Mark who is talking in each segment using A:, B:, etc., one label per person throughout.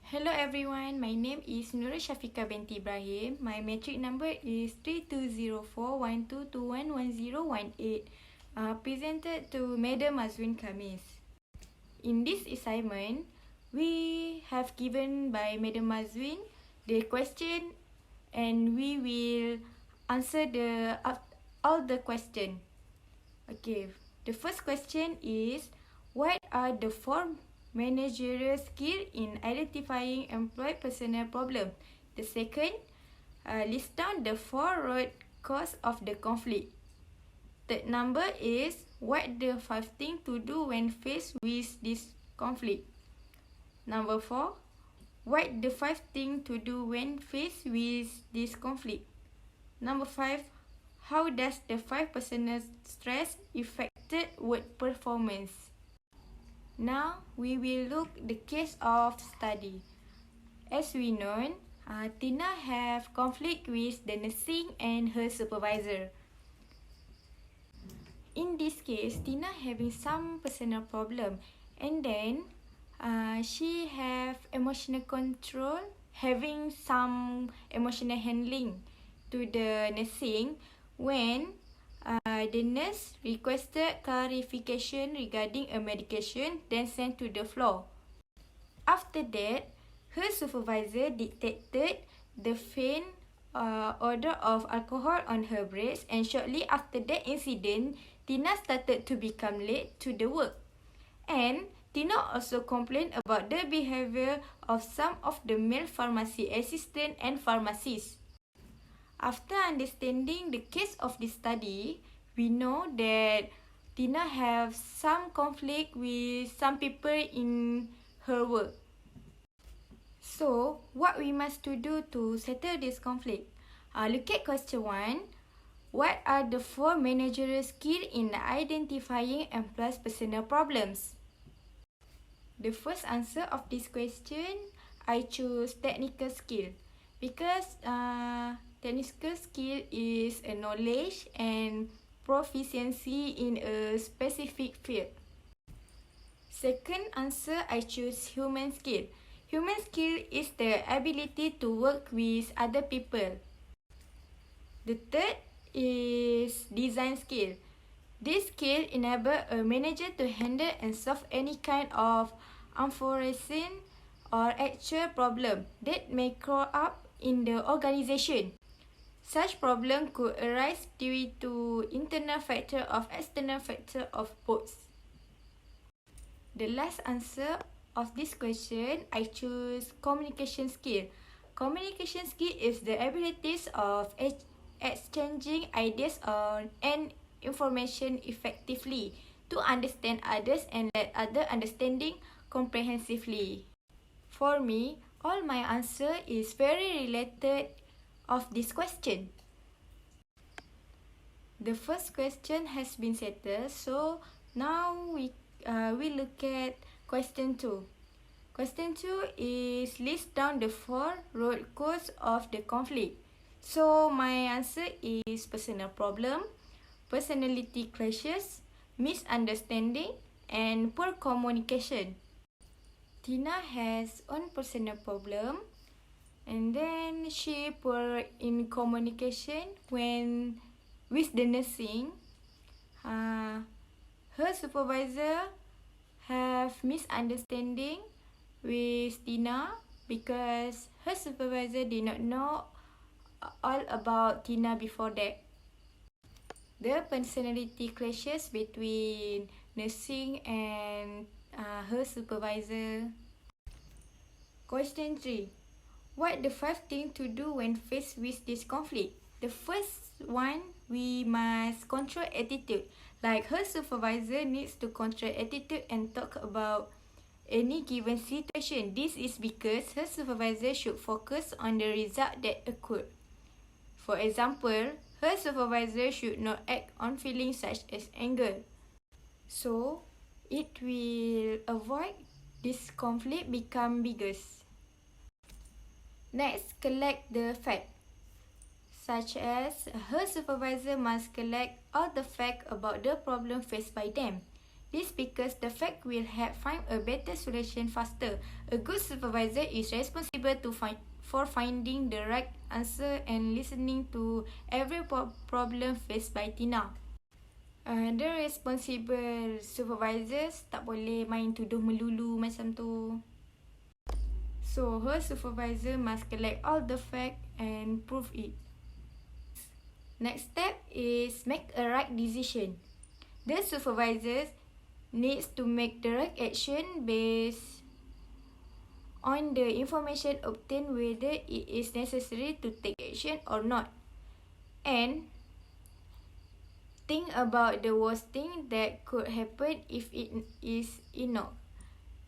A: Hello everyone, my name is Nurul Syafiqah binti Ibrahim. My metric number is 320412211018. Presented to Madam Azwin Khamis. In this assignment, we have given by Madam Azwin the question and we will answer all the question. Okay, the first question is, what are the four managerial skills in identifying employee personnel problem? The second, list down the four root cause of the conflict. Third number is, what the 5 things to do when faced with this conflict? Number 4, what the 5 things to do when faced with this conflict? Number 5, how does the 5 personal stress affected work performance? Now, we will look the case of study. As we know, Tina have conflict with the nursing and her supervisor. In this case, Tina having some personal problem, and then she have emotional control, having some emotional handling to the nursing when the nurse requested clarification regarding a medication, then sent to the floor. After that, her supervisor detected the faint odor of alcohol on her breath, and shortly after that incident, Tina started to become late to the work. And Tina also complained about the behavior of some of the male pharmacy assistants and pharmacists. After understanding the case of this study, we know that Tina have some conflict with some people in her work. So, what we must do to settle this conflict? Look at question 1. What are the 4 managerial skills in identifying employees' personal problems? The first answer of this question, I choose technical skill because technical skill is a knowledge and proficiency in a specific field. Second answer, I choose human skill. Human skill is the ability to work with other people. The third is design skill. This skill enables a manager to handle and solve any kind of unforeseen or actual problem that may crop up in the organization. Such problem could arise due to internal factor or external factor of both. The last answer of this question, I choose communication skill. Communication skill is the abilities of exchanging ideas and information effectively to understand others and let others understanding comprehensively. For me, all my answer is very related of this question. The first question has been settled, so now we look at question 2. Question 2 is list down the 4 root cause of the conflict. So my answer is personal problem, personality clashes, misunderstanding, and poor communication. Tina has own personal problem, and then she poor in communication when with the nursing. Her supervisor have misunderstanding with Tina because her supervisor did not know all about Tina before that. The personality clashes between nursing and her supervisor. Question 3. What the 5 things to do when faced with this conflict? The first one, we must control attitude. Like her supervisor needs to control attitude and talk about any given situation. This is because her supervisor should focus on the result that occurred. For example, her supervisor should not act on feelings such as anger. So, it will avoid this conflict become bigger. Next, collect the facts. Such as, her supervisor must collect all the facts about the problem faced by them. This because the fact will help find a better solution faster. A good supervisor is responsible for finding the right answer and listening to every problem faced by Tina. The responsible supervisors tak boleh main tuduh melulu macam tu. So, her supervisor must collect all the facts and prove it. Next step is make a right decision. The supervisor needs to make the right action based on the information obtained, whether it is necessary to take action or not. And think about the worst thing that could happen if it is ignored.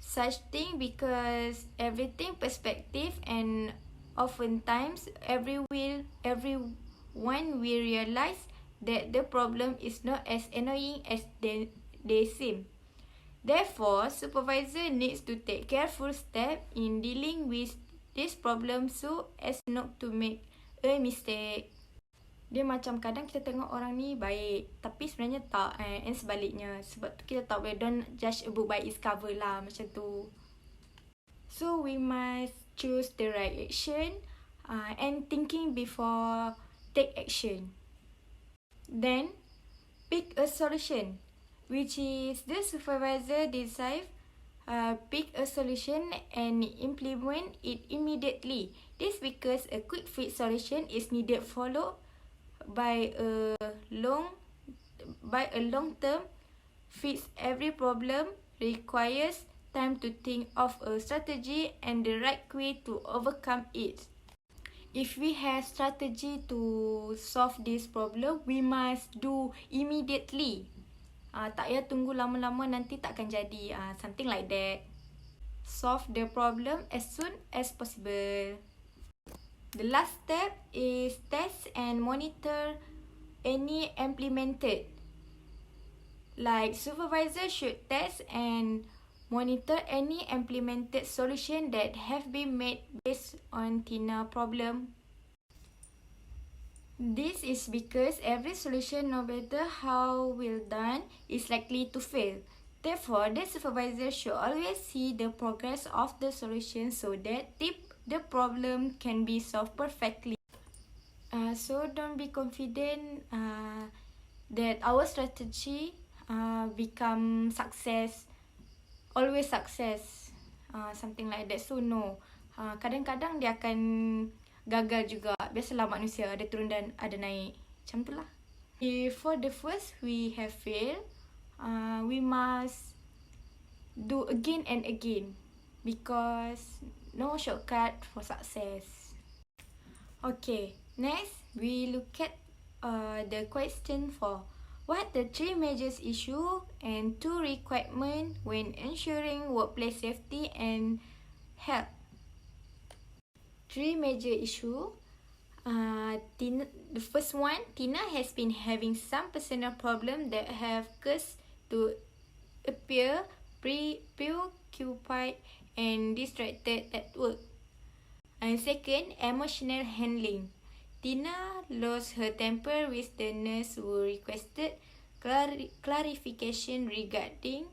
A: Such thing because everything perspective, and oftentimes everyone will realize that the problem is not as annoying as they seem. Therefore, supervisor needs to take careful steps in dealing with this problem so as not to make a mistake. Dia macam kadang kita tengok orang ni baik tapi sebenarnya tak, and sebaliknya. Sebab tu kita tak boleh, don't judge a book by its cover lah, macam tu. So we must choose the right action and thinking before take action. Then pick a solution, which is the supervisor decide pick a solution and implement it immediately. This because a quick fix solution is needed, followed by a long term fix. Every problem requires time to think of a strategy and the right way to overcome it. If we have strategy to solve this problem, we must do immediately. Tak payah tunggu lama-lama, nanti takkan jadi. Something like that. Solve the problem as soon as possible. The last step is test and monitor any implemented. Like supervisor should test and monitor any implemented solution that have been made based on Tina problem. This is because every solution, no matter how well done, is likely to fail. Therefore, the supervisor should always see the progress of the solution so that the problem can be solved perfectly. So don't be confident that our strategy become success, always success, something like that. So no, kadang-kadang dia akan gagal juga. Biasalah manusia, ada turun dan ada naik, macam tu lah. For the first we have failed, we must do again and again, because no shortcut for success. Okay, next we look at the question 4. What the 3 major issues and 2 requirements when ensuring workplace safety and health? 3 major issues. The first one, Tina has been having some personal problems that have caused to appear preoccupied and distracted at work. And second, emotional handling. Tina lost her temper with the nurse who requested clarification regarding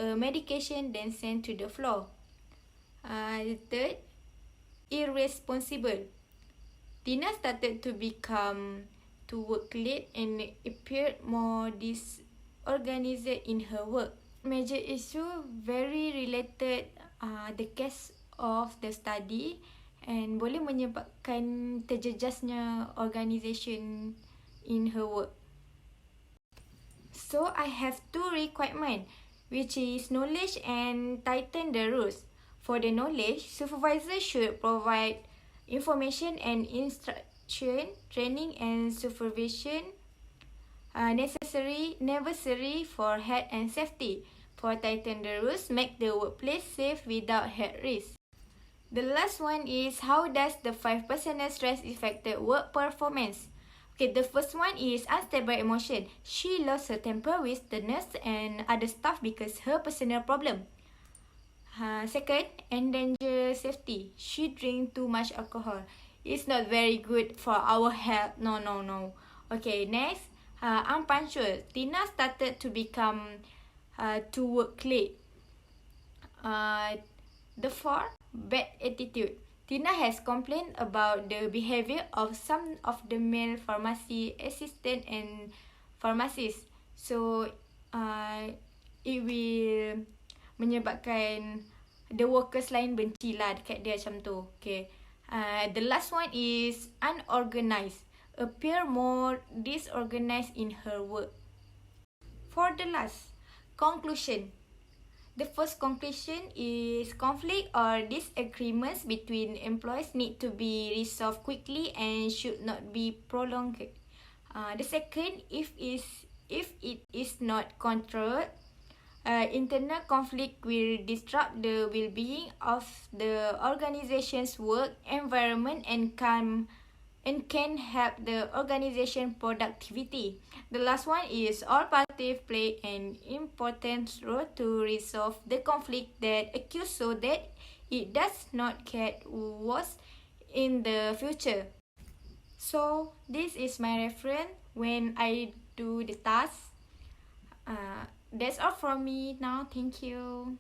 A: a medication then sent to the floor. The third, irresponsible. Tina started to work late and appeared more disorganized in her work. Major issue very related the case of the study and boleh menyebabkan terjejasnya organisation in her work. So I have 2 requirements, which is knowledge and tighten the rules. For the knowledge, supervisor should provide information and instruction, training and supervision necessary for health and safety. For tighten the rules, make the workplace safe without health risk. The last one is how does the 5 personal stress affected work performance? Okay, the first one is unstable emotion. She lost her temper with the nurse and other staff because her personal problem. Second, endanger safety. She drink too much alcohol. It's not very good for our health. No. Okay, next, unpunctual. Tina started to become to work late. The fourth, bad attitude. Tina has complained about the behavior of some of the male pharmacy assistant and pharmacists. So, it will menyebabkan the workers lain benci lah dekat dia macam tu. Okay. The last one is unorganized. Appear more disorganized in her work. For the last, conclusion. The first conclusion is conflict or disagreements between employees need to be resolved quickly and should not be prolonged. The second, if it is not controlled, internal conflict will disrupt the well-being of the organization's work environment and can help the organization productivity. The last one is all parties play an important role to resolve the conflict that occurs so that it does not get worse in the future. So this is my reference when I do the task. That's all from me now. Thank you.